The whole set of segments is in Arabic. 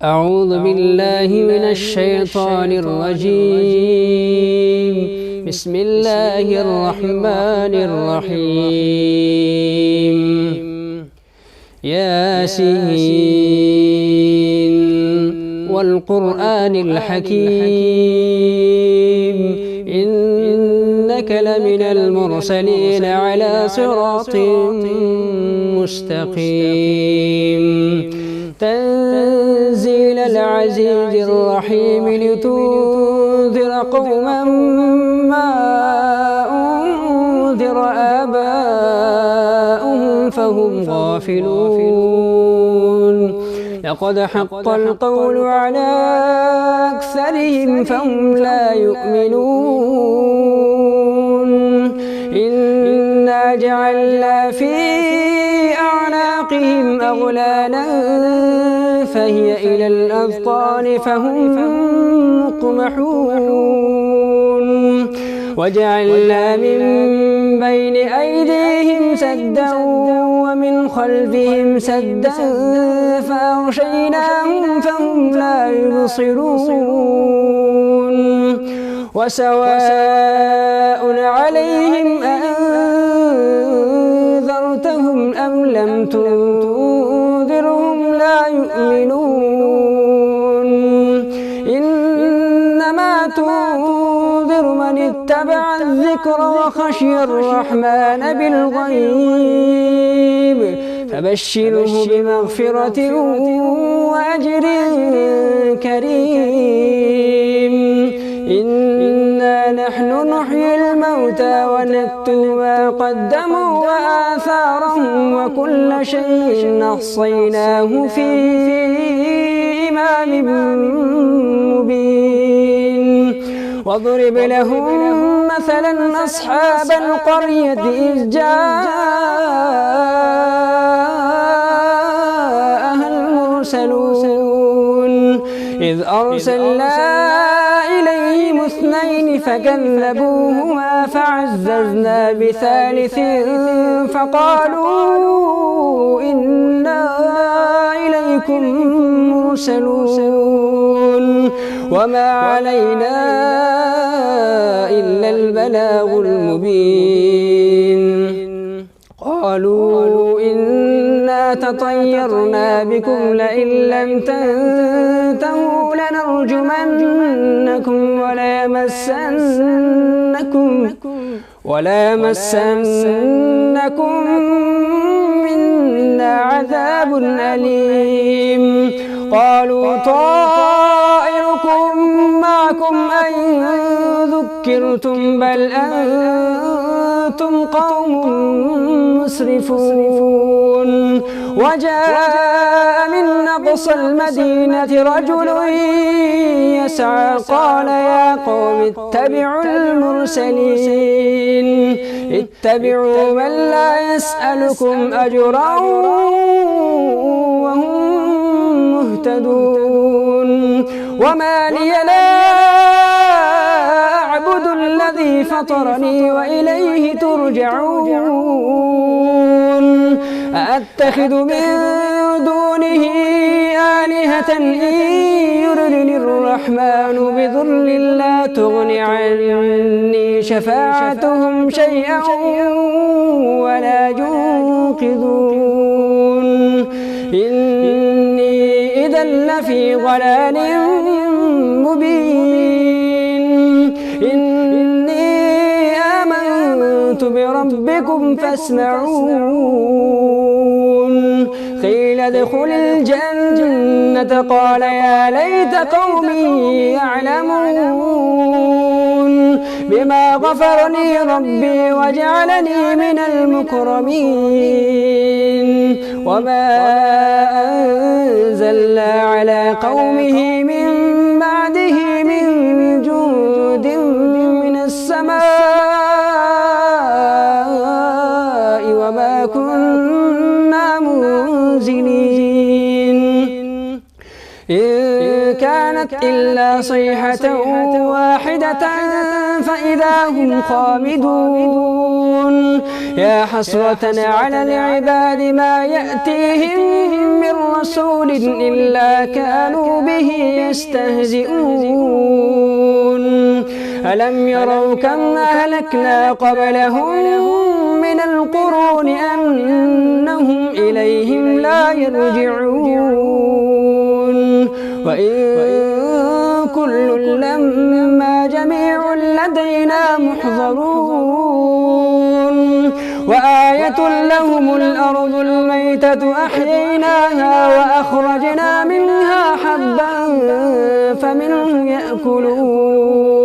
أعوذ بالله من الشيطان الرجيم. بسم الله الرحمن الرحيم. ياسين والقرآن الحكيم إنك لمن المرسلين على صراط مستقيم. تنزيل العزيز الرحيم لتنذر قوما ما أنذر آباؤهم فهم غافلون. لقد حق القول على أكثرهم فهم لا يؤمنون. إنا جعلنا في أعناقهم أغلالا فهي إلى الأذقان فهم مقمحون. وجعلنا من بين أيديهم سدا ومن خلفهم سدا فأغشيناهم فهم لا يبصرون. وسواء عليهم أنذرتهم أم لم تنذرهم لا يؤمنون. إنما تنذر من اتبع الذكر وخشي الرحمن بالغيب فبشره بمغفرة وأجر كريم. إنا نحن نحيي الموتى ونكتب ما قدموا وآثارهم وكل شيء أحصيناه في إمام مبين. واضرب لهم مثلا أصحاب القرية إذ جاءها المرسلون إذ أرسلنا إليهم اثنين فكذبوهما فعززنا بثالث فقالوا إنا إليكم مرسلون وما علينا إلا البلاغ المبين. قالوا إنا تطيرنا بكم لئن لم تنتهوا لنرجمنكم وليمسنكم منا عذاب أليم. قالوا طائركم معكم أئن ذكرتم بل أنتم قوم مسرفون. وجاء من أقصى المدينة رجل يسعى قال يا قوم اتبعوا المرسلين اتبعوا من لا يسألكم أجرا وهم مهتدون. وما لي لا أعبد الذي فطرني وإليه ترجعون. أأتخذ من دونه آلهة إن يردني الرحمن بضر لا تغن عني شفاعتهم شيئا ولا ينقذون. إني إذا لفي ضلال مبين. إني آمنت بربكم فاسمعون. قيل ادخل الجنة قال يا ليت قومي يعلمون بما غفرني ربي وجعلني من المكرمين. وما أنزلنا على قومه من بعده من جود من السماء وما كنا منزلين. إن كانت إلا صيحة واحدة فإذا هم خامدون. يا حسرة على العباد ما يأتيهم من رسول إلا كانوا به يستهزئون ألم يروا كم أهلكنا قبلهم من القرون أنهم إليهم لا يرجعون وإن كل لما جميع لدينا محضرون وآية لهم الأرض الميتة أحييناها وأخرجنا منها حبا فمنه يأكلون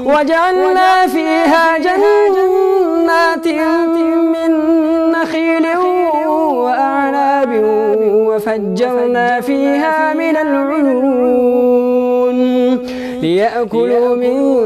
وجعلنا فيها جنات من نخيل وأعناب وفجرنا فيها من العيون ليأكلوا من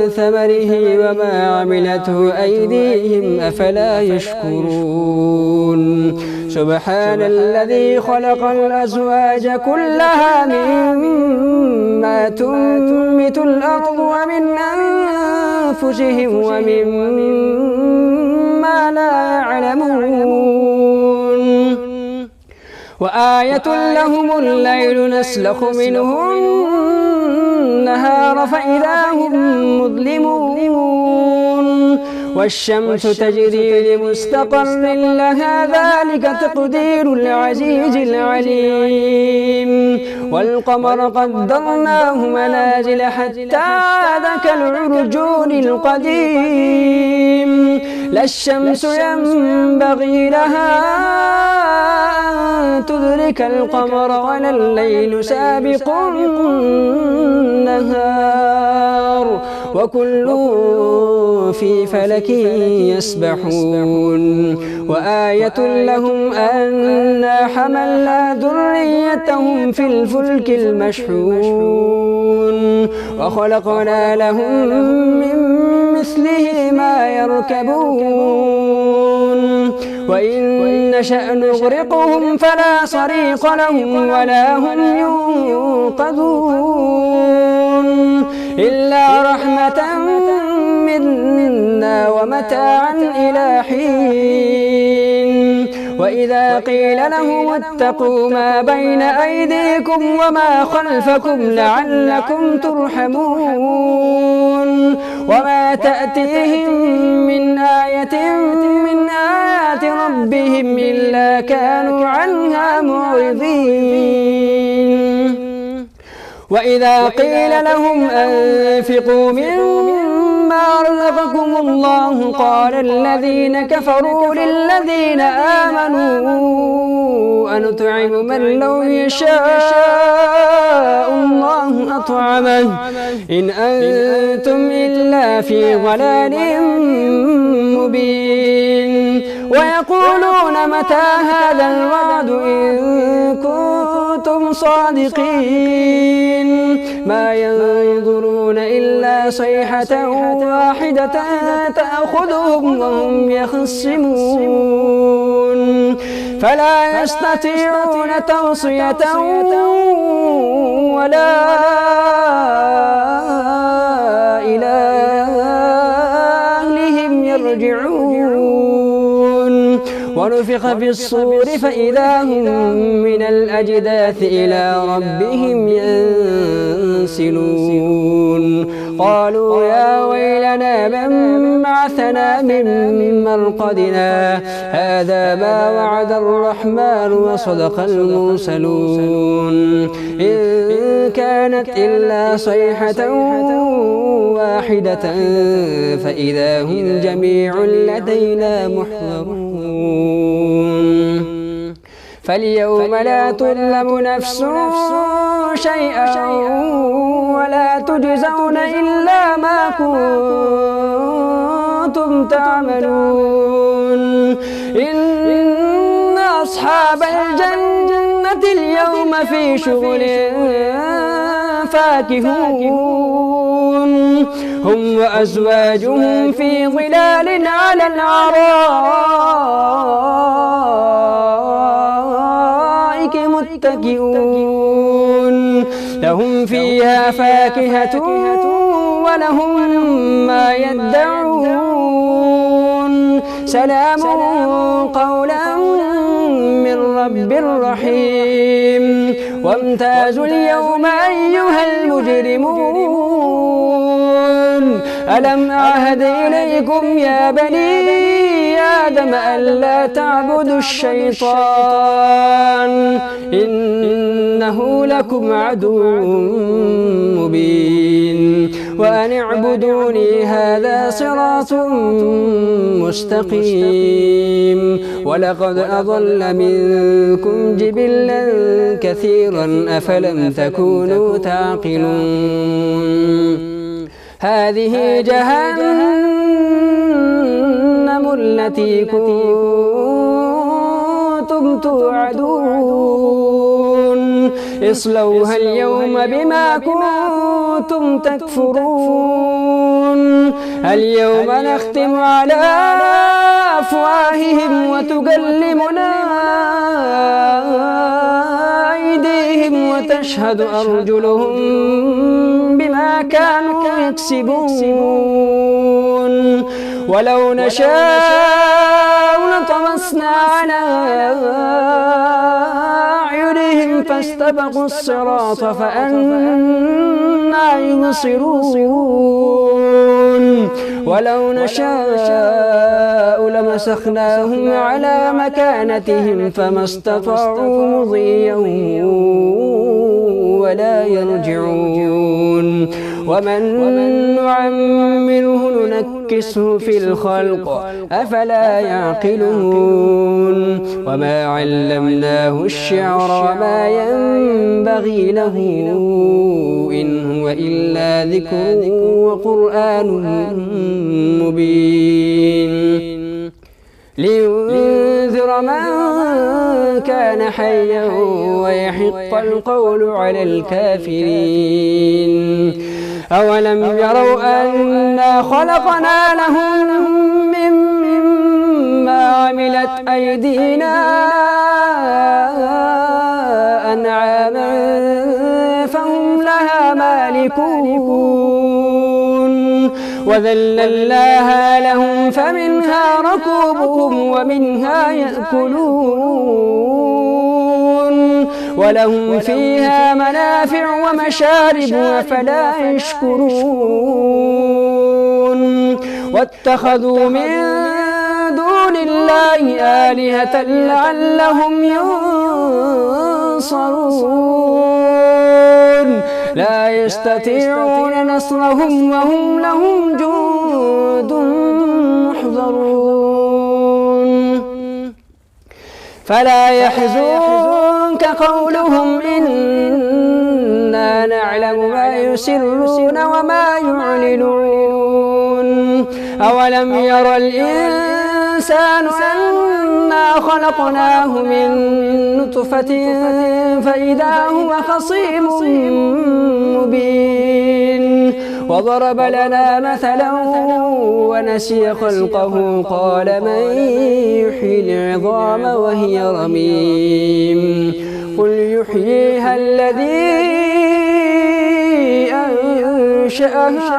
ثمره وما عملته أيديهم أفلا يشكرون سبحان الذي خلق الأزواج كلها مما تنبت الأرض ومن أنفسهم ومما لا يعلمون وآية لهم الليل نسلخ منه النهار فإذا هم مظلمون والشمس تجري لمستقر لها ذلك تقدير العزيز العليم والقمر قدرناه منازل حتى عاد كالعرجون القديم لا الشمس ينبغي لها أن تدرك القمر ولا الليل سابق النهار وكل في فلك يسبحون وآية لهم أنا حملنا ذريتهم في الفلك المشحون وخلقنا لهم من مثله ما يركبون وإن نشأ نغرقهم فلا صريخ لهم ولا هم ينقذون إلا رحمة منا ومتاعا إلى حين وإذا قيل لهم اتقوا ما بين أيديكم وما خلفكم لعلكم ترحمون وما تأتيهم من آية من آيات ربهم إلا كانوا عنها معرضين وإذا قيل لهم أنفقوا مما رزقكم الله قال الذين كفروا للذين آمنوا أنطعم من لو يشاء الله أطعمه إن أنتم إلا في ضلال مبين ويقولون متى هذا الوعد إن كنتم صادقين ما ينظرون إلا صيحة واحدة تأخذهم وهم يخصمون فلا يستطيعون توصية ولا إلى أهلهم يرجعون ونفخ في الصور فإذا هم من الأجداث إلى ربهم ينسلون قالوا يا ويلنا من بعثنا من مرقدنا هذا ما وعد الرحمن وصدق المرسلون إن كانت إلا صيحة واحدة فإذا هم جميع لدينا محضرون فاليوم لا تظلم نفس شيئا ولا تجزون إلا ما كنتم تعملون إن أصحاب الجنة اليوم في شغل فاكهون هم وأزواجهم في ظلال على الأرائك متكئون لهم فيها فاكهة ولهم ما يدعون سلام قولا من رب رحيم. وامتازوا اليوم أيها المجرمون ألم أعهد إليكم يا بني آدم ألا تعبدوا الشيطان إنه لكم عدو مبين وأن اعبدوني هذا صراط مستقيم. ولقد أضل منكم جبلا كثيرا أفلم تكونوا تعقلون. هذه جهنم التي كنتم توعدون اصلوها اليوم بما كنتم تكفرون. اليوم نختم على أفواههم وتكلمنا أيديهم وتشهد أرجلهم بما كانوا يكسبون. ولو نشاء لطمسنا على أعينهم فاستبقوا الصراط فأنى يبصرون. ولو نشاء لمسخناهم على مكانتهم فما استطاعوا مضيا ولا يرجعون. ومن نعمره ننكسه في الخلق أفلا يعقلون. وما علمناه الشعر وما ينبغي له إن هو إلا ذكر وقرآن مبين لينذر من كان حيا ويحق القول على الكافرين. أولم يروا أنا خلقنا لهم مما عملت أيدينا أنعاما فهم لها مالكون وذللناها لهم فمنها ركوبهم ومنها يأكلون ولهم فيها منافع ومشارب أفلا يشكرون. واتخذوا من دون الله آلهة لعلهم ينصرون. لا يستطيعون نصرهم وهم لهم جند محضرون. فلا يحزنك قولهم إنا نعلم ما يسرون وما يعلنون. أولم ير الإنسان أنا خلقناه من نطفة فإذا هو خصيم مبين. وضرب لنا مثلا ونسي خلقه قال من يحيي العظام وهي رميم. قل يحييها الذي أنشأها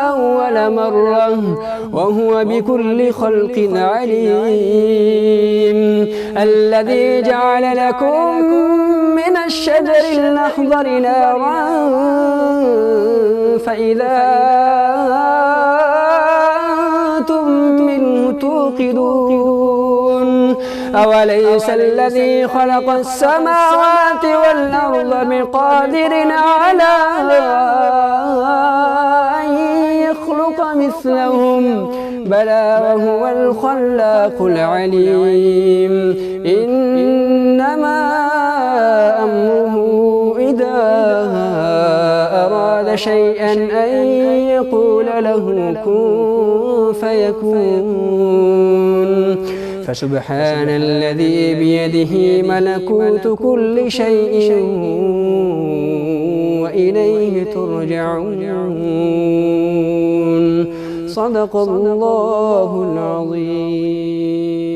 أول مرة وهو بكل خلق عليم. الذي جعل لكم من الشجر الأخضر نارا فإذا أنتم منه توقدون. أوليس الذي خلق السماوات والأرض بقادر على أن يخلق مثلهم بلى وهو الخلاق العليم. إنما أمره إذا أراد شيئا أن يقول له كن فيكون. فسبحان الذي بيده ملكوت كل شيء وإليه ترجعون. صدق الله العظيم.